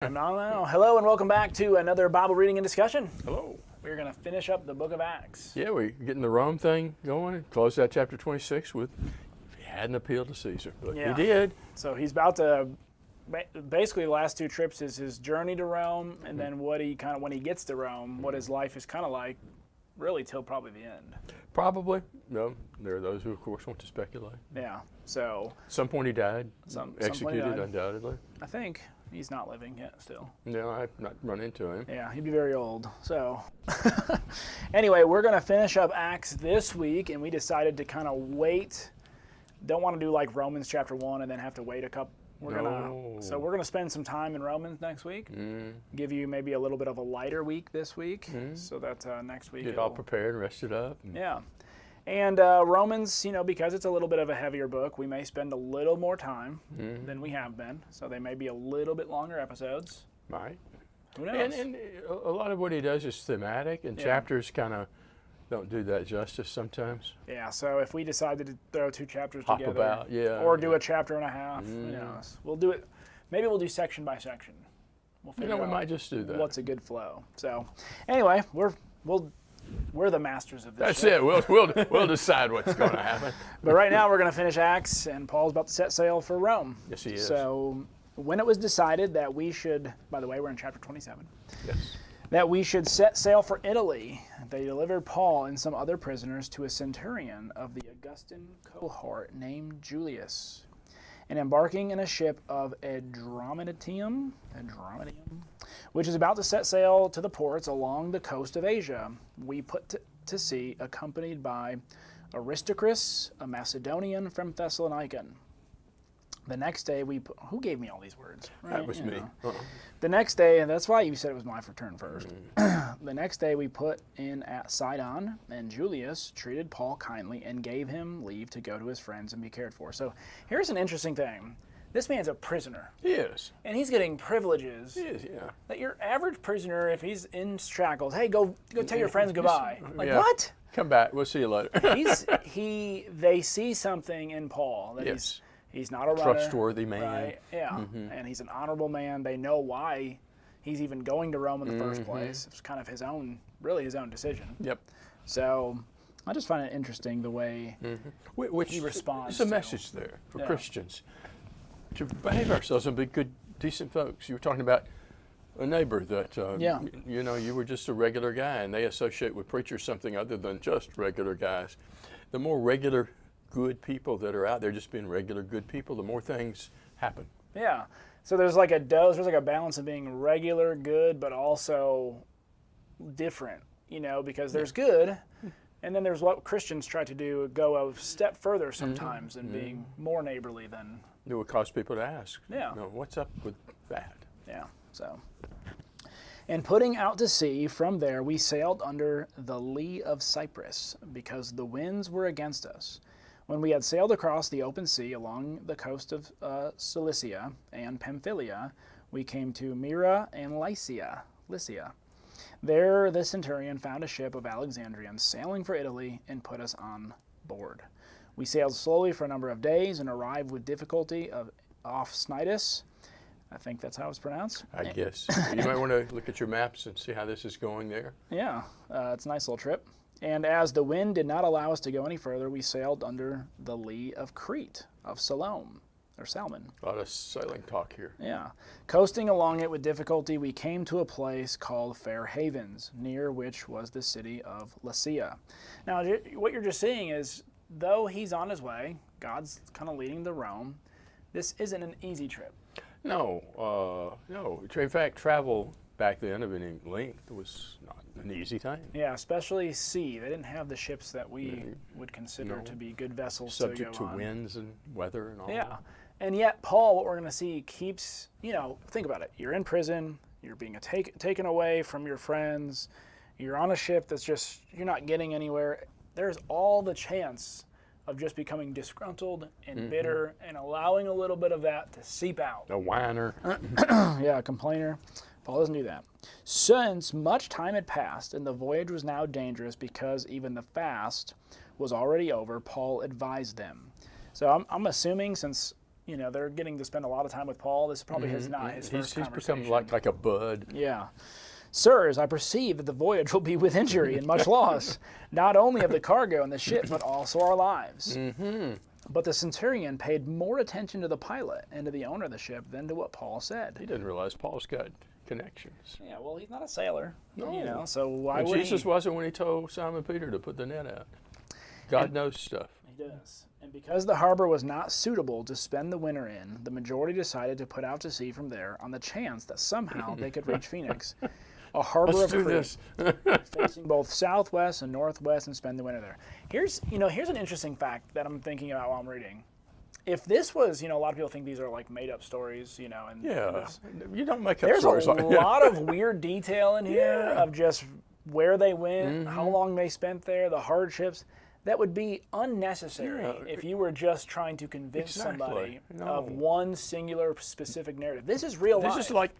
No. Hello and welcome back to another Bible reading and discussion. Hello. We're going to finish up the book of Acts. Yeah, we're getting the Rome thing going. Close out chapter 26 with, if he hadn't appealed to Caesar. But Yeah. he did. So he's about to, basically the last two trips is his journey to Rome, and then what he kind of, when he gets to Rome, what his life is kind of like, really till probably the end. Probably. No, there are those who, of course, want to speculate. Yeah, so. At some point he died. Some point he executed, died. undoubtedly. I think he's not living yet still. No, I've not run into him. Yeah, he'd be very old. So, anyway, we're going to finish up Acts this week, and we decided to kind of wait. Don't want to do like Romans chapter 1 and then have to wait a couple. So we're gonna spend some time in Romans next week. Give you maybe a little bit of a lighter week this week, so that next week Get all prepared, rested up. Yeah, and Romans, because it's a little bit of a heavier book, we may spend a little more time than we have been. So they may be a little bit longer episodes. Right. Who knows? And a lot of what he does is thematic, and chapters kind of don't do that justice sometimes. Yeah, so if we decided to throw two chapters Hop together, about, or do a chapter and a half, who knows? We'll do it. Maybe we'll do section by section. We'll figure we out might just do that. what's a good flow. So, anyway, we're the masters of this. That's shit. it. We'll decide what's going to happen. But right now we're going to finish Acts, and Paul's about to set sail for Rome. Yes, he is. So, when it was decided that we should, by the way, we're in chapter 27. Yes. That we should set sail for Italy, they delivered Paul and some other prisoners to a centurion of the Augustan cohort named Julius. And embarking in a ship of Adramyttium, which is about to set sail to the ports along the coast of Asia, we put to sea accompanied by Aristarchus, a Macedonian from Thessalonica. The next day who gave me all these words? Right? That was me. The next day, and that's why you said it was my turn first. The next day we put in at Sidon, and Julius treated Paul kindly and gave him leave to go to his friends and be cared for. So here's an interesting thing. This man's a prisoner. He is. And he's getting privileges. He is, yeah. That your average prisoner, if he's in shackles, hey, go tell your friends goodbye. What? Come back. We'll see you later. They see something in Paul that he's not a runner. Trustworthy man. Right, yeah. And he's an honorable man. They know why he's even going to Rome in the first place. It's kind of his own decision. Yep. So I just find it interesting the way he responds. There's a message there for Christians to behave ourselves and be good, decent folks. You were talking about a neighbor that, you were just a regular guy, and they associate with preachers something other than just regular guys. The more regular good people that are out there just being regular good people, the more things happen. Yeah. So there's like a balance of being regular good, but also different, because there's good, and then there's what Christians try to do, go a step further sometimes and being more neighborly than. It would cause people to ask, Yeah. What's up with that? Yeah. So. And putting out to sea, from there we sailed under the lee of Cyprus, because the winds were against us. When we had sailed across the open sea along the coast of Cilicia and Pamphylia, we came to Myra and Lycia. There the centurion found a ship of Alexandrians sailing for Italy and put us on board. We sailed slowly for a number of days and arrived with difficulty off Cnidus. I think that's how it's pronounced. I guess. You might want to look at your maps and see how this is going there. Yeah, it's a nice little trip. And as the wind did not allow us to go any further, we sailed under the lee of Crete, of Salmon. A lot of sailing talk here. Yeah. Coasting along it with difficulty, we came to a place called Fair Havens, near which was the city of Lasea. Now, what you're just seeing is, though he's on his way, God's kind of leading to Rome, this isn't an easy trip. No. In fact, travel back then of any length was not an easy thing. Yeah, especially sea. They didn't have the ships that we would consider to be good vessels subject to go on. winds and weather and all that. Yeah, and yet Paul, what we're going to see, keeps, think about it. You're in prison. You're being taken away from your friends. You're on a ship that's just, you're not getting anywhere. There's all the chance of just becoming disgruntled and bitter and allowing a little bit of that to seep out. A whiner. Yeah, a complainer. Paul doesn't do that. Since much time had passed and the voyage was now dangerous because even the fast was already over, Paul advised them. So I'm assuming since they're getting to spend a lot of time with Paul. This probably is not his first He's conversation. become like a bud. Yeah. Sirs, I perceive that the voyage will be with injury and much loss, not only of the cargo and the ship, but also our lives. But the centurion paid more attention to the pilot and to the owner of the ship than to what Paul said. He didn't realize Paul's got connections. Yeah, well, he's not a sailor, No. so why But would Jesus he? wasn't when he told Simon Peter to put the net out. God knows stuff. He does. And because the harbor was not suitable to spend the winter in, the majority decided to put out to sea from there on the chance that somehow they could reach Phoenix, a harbor Let's of do Crete, this. facing both southwest and northwest, and spend the winter there. Here's an interesting fact that I'm thinking about while I'm reading. If this was, a lot of people think these are like made up stories, and Yeah, you don't make up there's stories a like that. lot of weird detail in here Yeah. of just where they went, how long they spent there, the hardships. That would be unnecessary Yeah. if you were just trying to convince somebody No. of one singular specific narrative. This is real life. This is like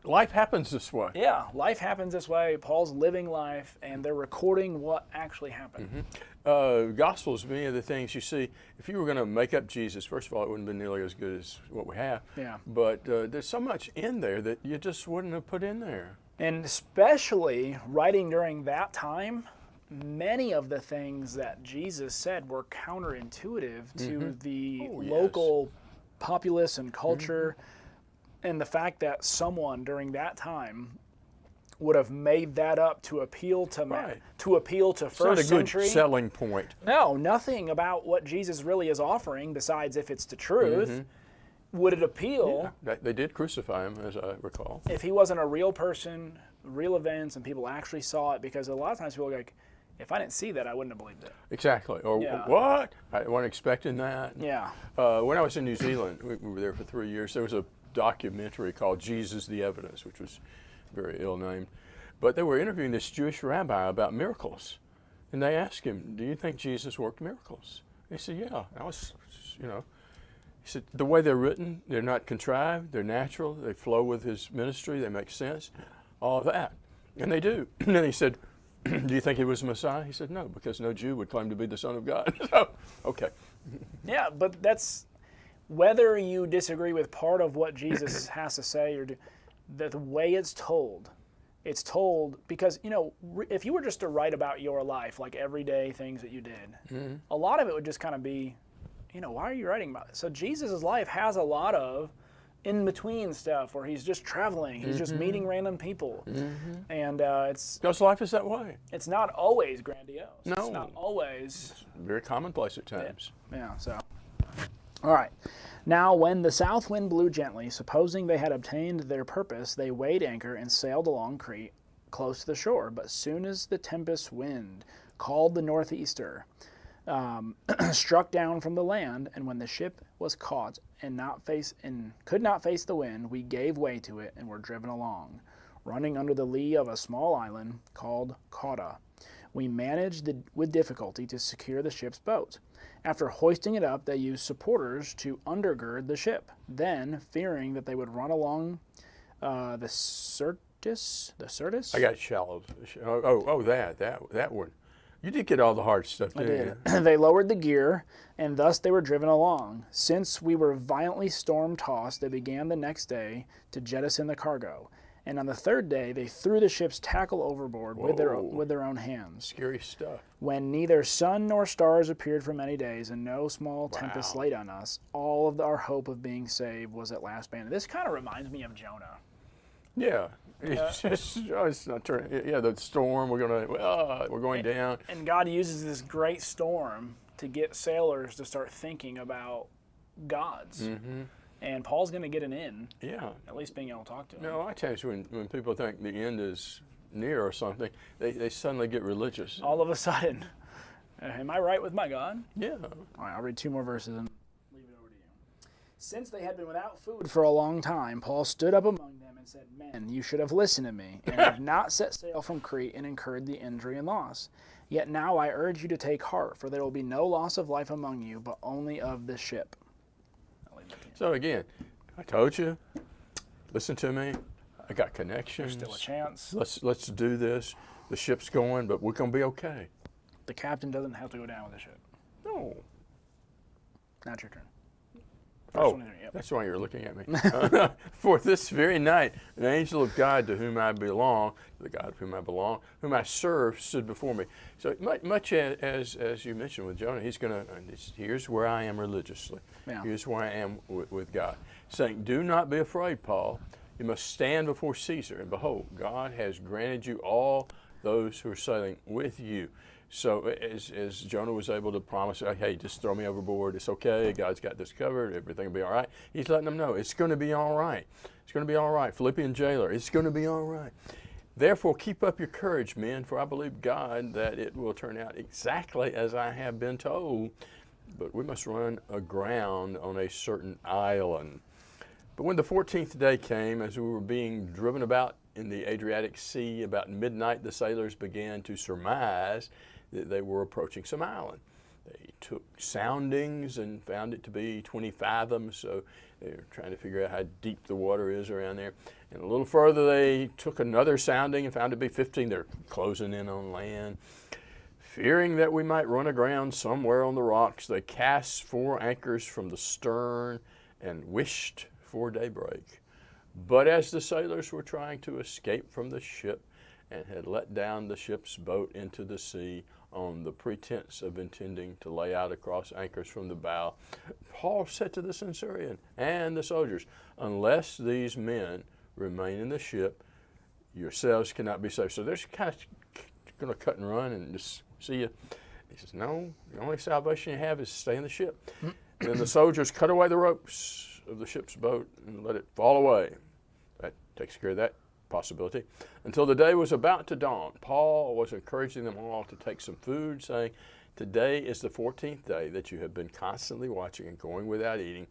life happens this way. Yeah, life happens this way. Paul's living life, and they're recording what actually happened. Gospels, many of the things you see, if you were going to make up Jesus, first of all, it wouldn't have been nearly as good as what we have. Yeah. But there's so much in there that you just wouldn't have put in there. And especially writing during that time, many of the things that Jesus said were counterintuitive to the Oh, yes. local populace and culture. And the fact that someone during that time would have made that up to appeal to Right. first It's not a century. good selling point. No, nothing about what Jesus really is offering besides if it's the truth. Would it appeal They did crucify him, as I recall. if he wasn't a real person, real events, and people actually saw it? Because a lot of times people are like, if I didn't see that, I wouldn't have believed it. Exactly. Or Yeah. what? I wasn't expecting that. Yeah. When I was in New Zealand, we were there for 3 years, there was a documentary called Jesus the Evidence, which was very ill-named. But they were interviewing this Jewish rabbi about miracles. And they asked him, do you think Jesus worked miracles? He said, yeah. He said, the way they're written, they're not contrived, they're natural, they flow with his ministry, they make sense, all of that. And they do. And then he said, do you think he was the Messiah? He said, no, because no Jew would claim to be the Son of God. So, okay. Yeah, but that's whether you disagree with part of what Jesus has to say or the way it's told because, if you were just to write about your life, like everyday things that you did, a lot of it would just kind of be, why are you writing about it? So Jesus' life has a lot of in-between stuff where he's just traveling, he's just meeting random people. And Because life is that way. it's not always grandiose. No. It's not always... Very commonplace at times. Yeah, so. All right. Now, when the south wind blew gently, supposing they had obtained their purpose, they weighed anchor and sailed along Crete, close to the shore. But soon as the tempest wind, called the northeaster, struck down from the land, and when the ship was caught and could not face the wind, we gave way to it and were driven along, running under the lee of a small island called Cauda. We managed with difficulty to secure the ship's boat. After hoisting it up, they used supporters to undergird the ship. Then, fearing that they would run along the Syrtis, I got shallow. That one. You did get all the hard stuff, I didn't did. you? They lowered the gear, and thus they were driven along. Since we were violently storm-tossed, they began the next day to jettison the cargo. And on the third day, they threw the ship's tackle overboard with their own hands. Scary stuff. When neither sun nor stars appeared for many days, and no small tempest laid on us, all of our hope of being saved was at last abandoned. This kind of reminds me of Jonah. Yeah. It's just, it's not turning. Yeah, the storm. We're going down. And God uses this great storm to get sailors to start thinking about gods. And Paul's going to get an in. Yeah. At least being able to talk to him. No, a lot of times when people think the end is near or something, they suddenly get religious. All of a sudden, am I right with my God? Yeah. All right, I'll read 2 more verses and leave it over to you. Since they had been without food for a long time, Paul stood up among them and said, Men, you should have listened to me, and have not set sail from Crete and incurred the injury and loss. Yet now I urge you to take heart, for there will be no loss of life among you, but only of the ship. So again, I told you, listen to me. I got connections. There's still a chance. Let's do this. The ship's going, but we're gonna be okay. The captain doesn't have to go down with the ship. No. Not your turn. Verse 23, yep. That's why you're looking at me. For this very night, an angel of God to whom I belong, the God of whom I belong, whom I serve, stood before me. So much as you mentioned with Jonah, he's going to, here's where I am religiously. Yeah. Here's where I am with God. Saying, do not be afraid, Paul. You must stand before Caesar. And behold, God has granted you all those who are sailing with you. So as Jonah was able to promise, hey, just throw me overboard. It's okay. God's got this covered. Everything will be all right. He's letting them know it's going to be all right. It's going to be all right. Philippian jailer, it's going to be all right. Therefore, keep up your courage, men, for I believe God that it will turn out exactly as I have been told. But we must run aground on a certain island. But when the 14th day came, as we were being driven about in the Adriatic Sea, about midnight the sailors began to surmise that they were approaching some island. They took soundings and found it to be 20 fathoms, so they were trying to figure out how deep the water is around there. And a little further they took another sounding and found it to be 15. They're closing in on land. Fearing that we might run aground somewhere on the rocks, they cast 4 anchors from the stern and wished for daybreak. But as the sailors were trying to escape from the ship and had let down the ship's boat into the sea on the pretense of intending to lay out across anchors from the bow, Paul said to the centurion and the soldiers, unless these men remain in the ship, yourselves cannot be saved. So they're kind of going to cut and run and just see you. He says, no, the only salvation you have is to stay in the ship. And then the soldiers cut away the ropes of the ship's boat and let it fall away. That takes care of that possibility. Until the day was about to dawn, Paul was encouraging them all to take some food, saying, today is the 14th day that you have been constantly watching and going without eating,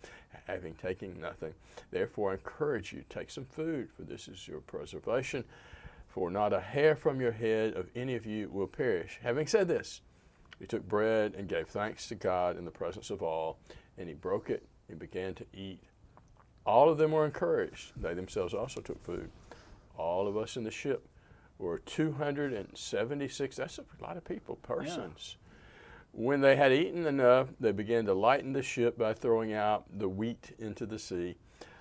having taken nothing. Therefore I encourage you, take some food, for this is your preservation. For not a hair from your head of any of you will perish. Having said this, he took bread and gave thanks to God in the presence of all, and he broke it and began to eat. All of them were encouraged. They themselves also took food. All of us in the ship were 276, that's a lot of people, persons. Yeah. When they had eaten enough, they began to lighten the ship by throwing out the wheat into the sea.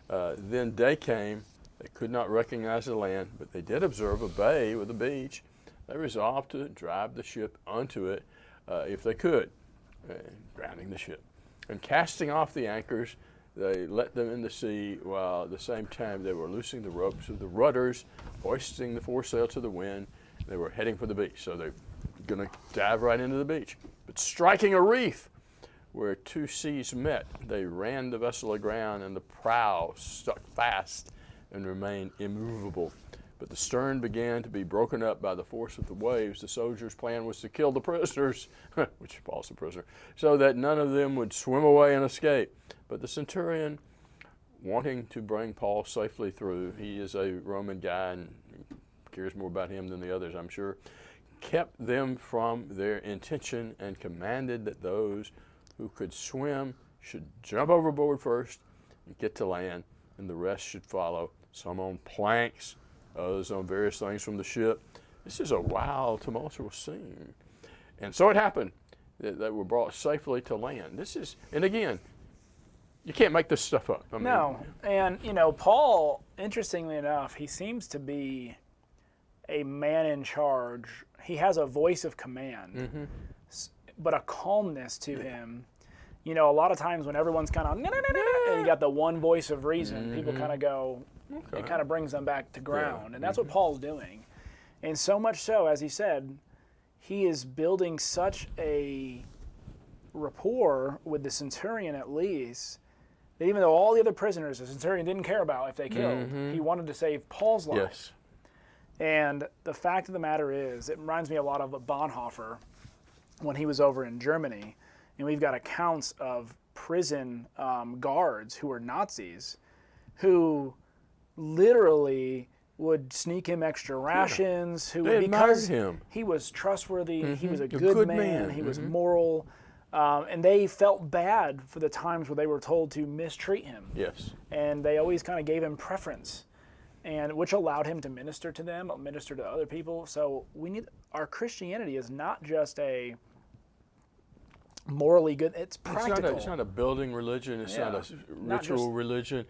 Then day came. They could not recognize the land, but they did observe a bay with a beach. They resolved to drive the ship onto it if they could, grounding the ship. And casting off the anchors, they let them in the sea, while at the same time they were loosing the ropes of the rudders, hoisting the foresail to the wind. They were heading for the beach, so they're going to dive right into the beach. But striking a reef where 2 seas met, they ran the vessel aground, and the prow stuck fast and remained immovable. But the stern began to be broken up by the force of the waves. The soldiers' plan was to kill the prisoners, which Paul's a prisoner, so that none of them would swim away and escape. But the centurion, wanting to bring Paul safely through, he is a Roman guy and cares more about him than the others, I'm sure, kept them from their intention and commanded that those who could swim should jump overboard first and get to land, and the rest should follow, some on planks, others on various things from the ship. This is a wild, tumultuous scene. And so it happened that they were brought safely to land. This is, and again, you can't make this stuff up. I mean, no, and Paul, interestingly enough, he seems to be a man in charge. He has a voice of command, but a calmness to him. A lot of times when everyone's kind of, and you got the one voice of reason, people kind of go, it kind of brings them back to ground. And that's what Paul's doing. And so much so, as he said, he is building such a rapport with the centurion at least, that even though all the other prisoners the centurion didn't care about if they killed, he wanted to save Paul's life. Yes. And the fact of the matter is, it reminds me a lot of Bonhoeffer when he was over in Germany. And we've got accounts of prison guards who were Nazis who literally would sneak him extra rations. Because him. He was trustworthy, he was a good man, he was moral. And they felt bad for the times where they were told to mistreat him. Yes. And they always kind of gave him preference, and which allowed him to minister to them, minister to other people. So our Christianity is not just a morally good. It's practical. It's not a building religion. It's not a Not ritual just- religion.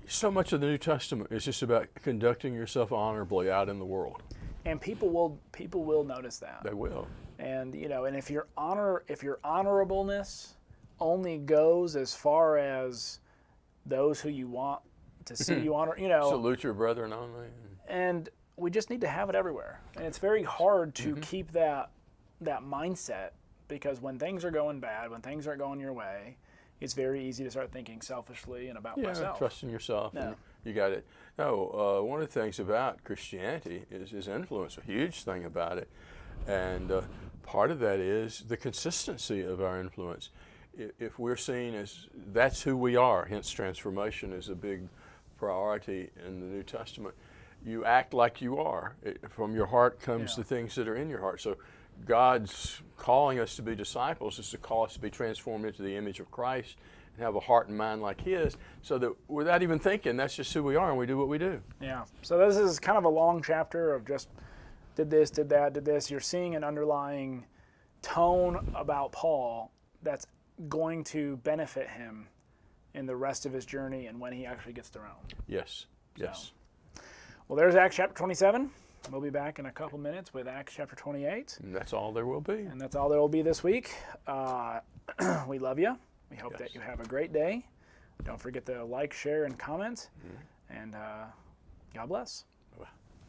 So much of the New Testament is just about conducting yourself honorably out in the world. And people will notice that. They will. And and if your honorableness only goes as far as those who you want to see you honor, Salute your brethren only. and we just need to have it everywhere. And it's very hard to keep that mindset, because when things are going bad, when things aren't going your way, it's very easy to start thinking selfishly and about myself. Trusting yourself. Yeah. And you got it. No, one of the things about Christianity is influence, a huge thing about it. And part of that is the consistency of our influence. If we're seen as that's who we are, hence transformation is a big priority in the New Testament. You act like you are. From your heart comes the things that are in your heart. So God's calling us to be disciples is to call us to be transformed into the image of Christ and have a heart and mind like His, so that without even thinking, that's just who we are, and we do what we do. Yeah. So this is kind of a long chapter of just did this, did that, did this. You're seeing an underlying tone about Paul that's going to benefit him in the rest of his journey and when he actually gets to Rome. Yes. Yes. Well, there's Acts chapter 27. We'll be back in a couple minutes with Acts chapter 28. And that's all there will be. And that's all there will be this week. We love you. We hope that you have a great day. Don't forget to like, share, and comment. And God bless.